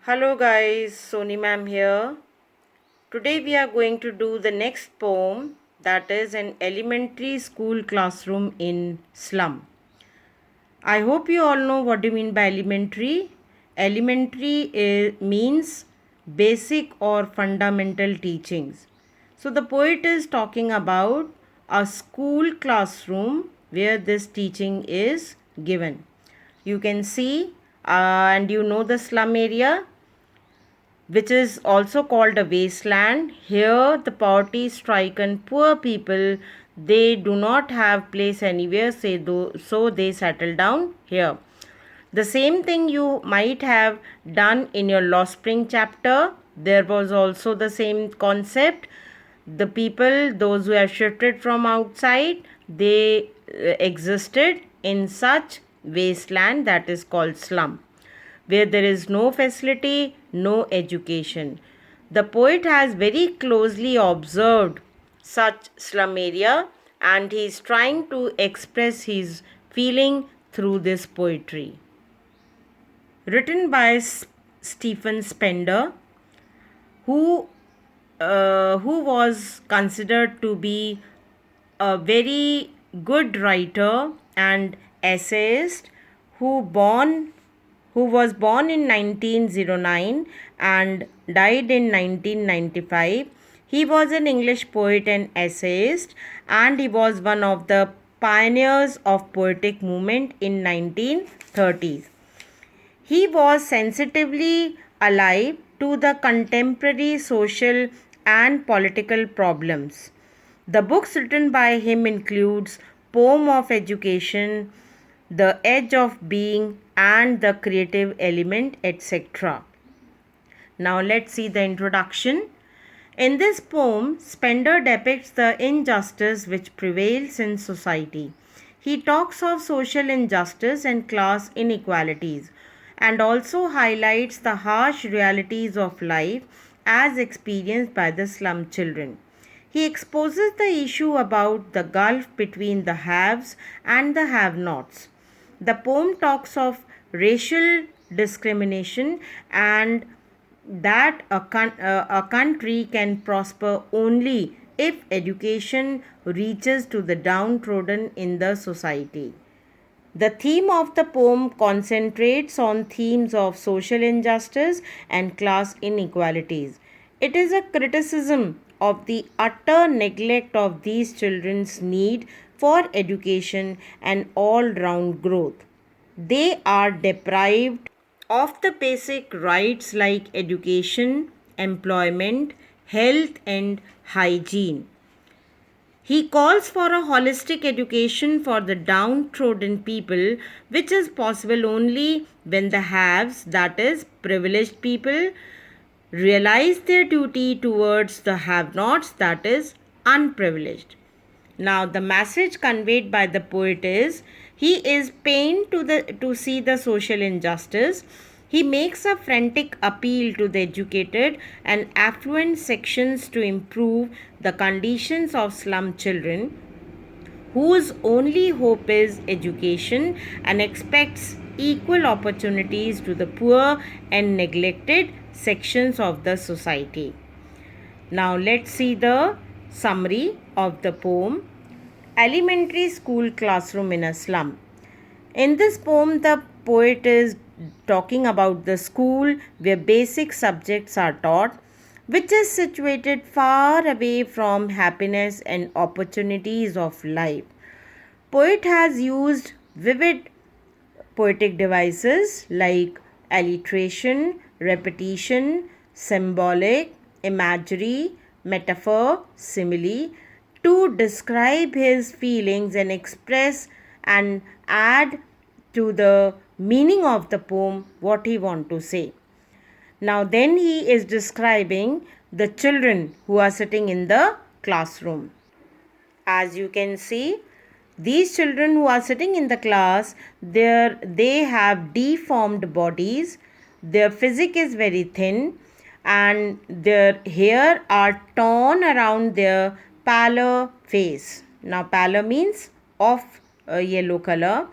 Hello guys, Sony ma'am here. Today we are going to do the next poem, that is an elementary school classroom in slum. I hope you all know what do you mean by elementary. Means basic or fundamental teachings. So the poet is talking about a school classroom where this teaching is given. You can see and you know the slum area, which is also called a wasteland. Here, the poverty stricken poor people, they do not have place anywhere, so they settle down here. The same thing you might have done in your Lost Spring chapter. There was also the same concept. The people, those who have shifted from outside, they existed in such wasteland that is called slum, where there is no facility, no education. The poet has very closely observed such slum area and he is trying to express his feeling through this poetry. Written by Stephen Spender, who who was considered to be a very good writer and essayist, who born who was born in 1909 and died in 1995. He was an English poet and essayist, and he was one of the pioneers of poetic movement in 1930s. He was sensitively alive to the contemporary social and political problems. The books written by him includes Poem of Education, The Edge of Being, and The Creative Element, etc. Now let's see the introduction. In this poem, Spender depicts the injustice which prevails in society. He talks of social injustice and class inequalities and also highlights the harsh realities of life as experienced by the slum children. He exposes the issue about the gulf between the haves and the have nots. The poem talks of racial discrimination and that a country can prosper only if education reaches to the downtrodden in the society. The theme of the poem concentrates on themes of social injustice and class inequalities. It is a criticism of the utter neglect of these children's need for education and all round growth. They are deprived of the basic rights like education, employment, health, and hygiene. He calls for a holistic education for the downtrodden people, which is possible only when the haves, that is, privileged people, realize their duty towards the have nots, that is, unprivileged. Now, the message conveyed by the poet is he is pained to see the social injustice. He makes a frantic appeal to the educated and affluent sections to improve the conditions of slum children whose only hope is education and expects equal opportunities to the poor and neglected sections of the society. Now let's see the summary of the poem. Elementary school classroom in a slum. In this poem, the poet is talking about the school where basic subjects are taught, which is situated far away from happiness and opportunities of life. Poet has used vivid poetic devices like alliteration, repetition, symbolic, imagery, metaphor, simile to describe his feelings and express and add to the meaning of the poem what he want to say. Now then he is describing the children who are sitting in the classroom. As you can see, these children who are sitting in the class, they have deformed bodies, their physique is very thin, and their hair are torn around their pallor face. Now pallor means of yellow color,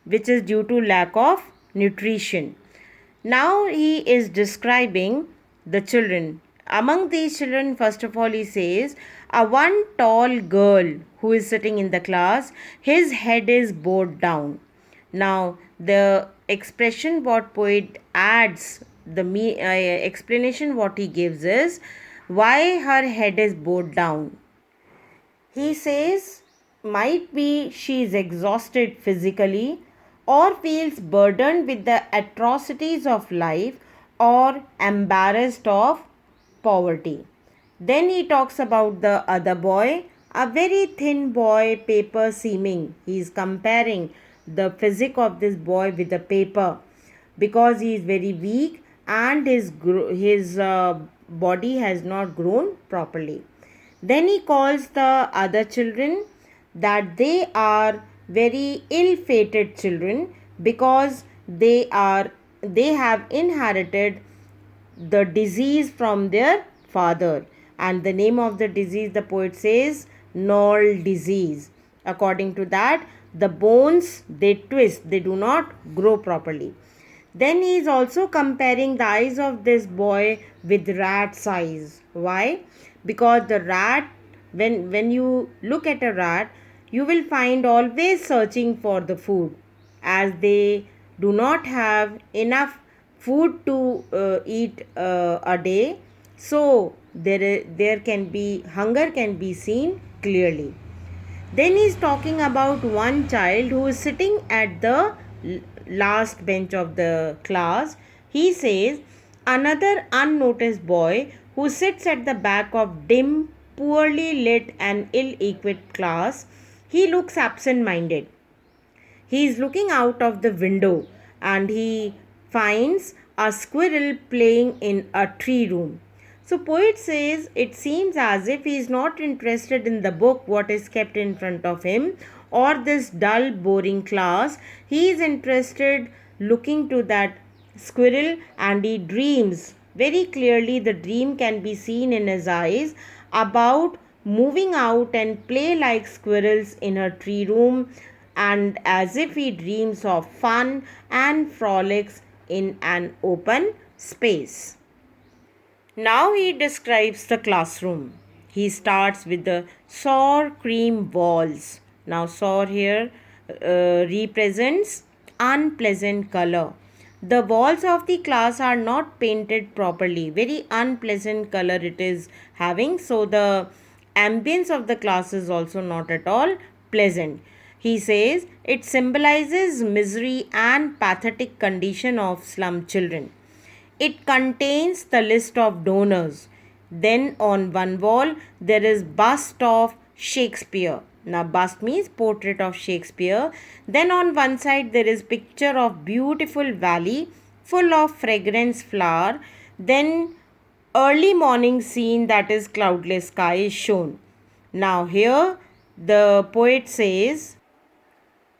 which is due to lack of nutrition. Now he is describing the children. Among these children, first of all, he says, a one tall girl who is sitting in the class, his head is bowed down. Now, the expression what poet adds, the explanation what he gives is why her head is bowed down. He says, might be she is exhausted physically or feels burdened with the atrocities of life or embarrassed of poverty. Then he talks about the other boy, a very thin boy, paper seeming. He is comparing the physique of this boy with the paper because he is very weak and his body has not grown properly. Then he calls the other children that they are very ill-fated children because they have inherited the disease from their father, and the name of the disease, the poet says, Knoll disease. According to that, the bones they twist, they do not grow properly. Then he is also comparing the eyes of this boy with rat's eyes. Why? Because the rat, when you look at a rat, you will find always searching for the food, as they do not have enough food to eat a day. So there can be hunger can be seen clearly. Then he is talking about one child who is sitting at the last bench of the class. He says, another unnoticed boy who sits at the back of dim, poorly lit, and ill equipped class. He looks absent minded. He is looking out of the window and he finds a squirrel playing in a tree room. So poet says it seems as if he is not interested in the book what is kept in front of him or this dull boring class. He is interested looking to that squirrel and he dreams. Very clearly the dream can be seen in his eyes about moving out and play like squirrels in a tree room, and as if he dreams of fun and frolics in an open space. Now he describes the classroom. He starts with the sour cream walls. Now, sour here represents unpleasant color. The walls of the class are not painted properly. Very unpleasant color it is having. So, the ambience of the class is also not at all pleasant. He says it symbolizes misery and pathetic condition of slum children. It contains the list of donors. Then on one wall there is bust of Shakespeare. Now bust means portrait of Shakespeare. Then on one side there is picture of beautiful valley full of fragrance flower. Then early morning scene, that is cloudless sky, is shown. Now here the poet says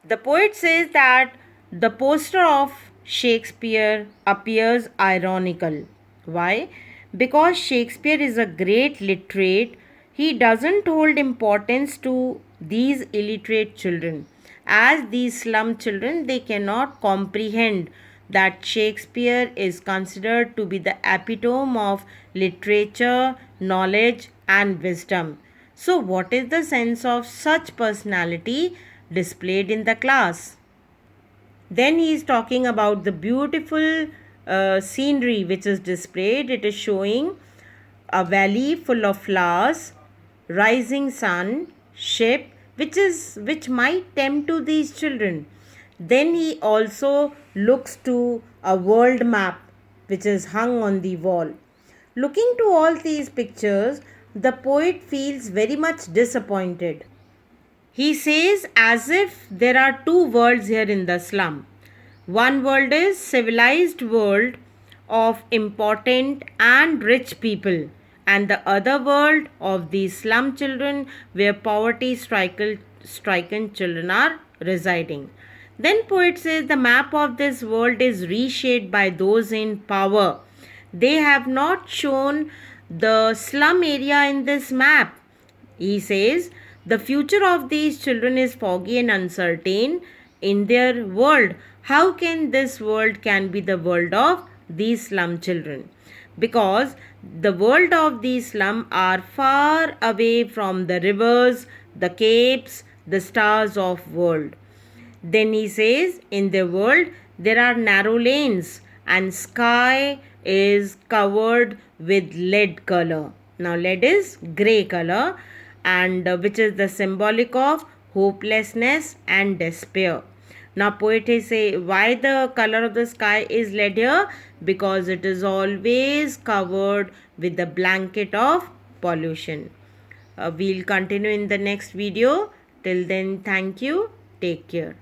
that the poster of Shakespeare appears ironical. Why? Because Shakespeare is a great literate, he doesn't hold importance to these illiterate children. As these slum children, they cannot comprehend that Shakespeare is considered to be the epitome of literature, knowledge, and wisdom. So, what is the sense of such personality displayed in the class? Then he is talking about the beautiful scenery which is displayed. It is showing a valley full of flowers, rising sun, ship, which might tempt to these children. Then he also looks to a world map which is hung on the wall. Looking to all these pictures, the poet feels very much disappointed. He says as if there are two worlds here in the slum. One world is civilized world of important and rich people, and the other world of the slum children where poverty stricken children are residing. Then poet says the map of this world is reshaped by those in power. They have not shown the slum area in this map. He says the future of these children is foggy and uncertain in their world. How can this world can be the world of these slum children, because the world of these slum are far away from the rivers, the capes, the stars of world. Then he says, in the world there are narrow lanes and sky is covered with lead color. Now lead is grey color, and which is the symbolic of hopelessness and despair. Now poet is say why the color of the sky is lead here, because it is always covered with the blanket of pollution. We'll continue in the next video. Till then, thank you. Take care.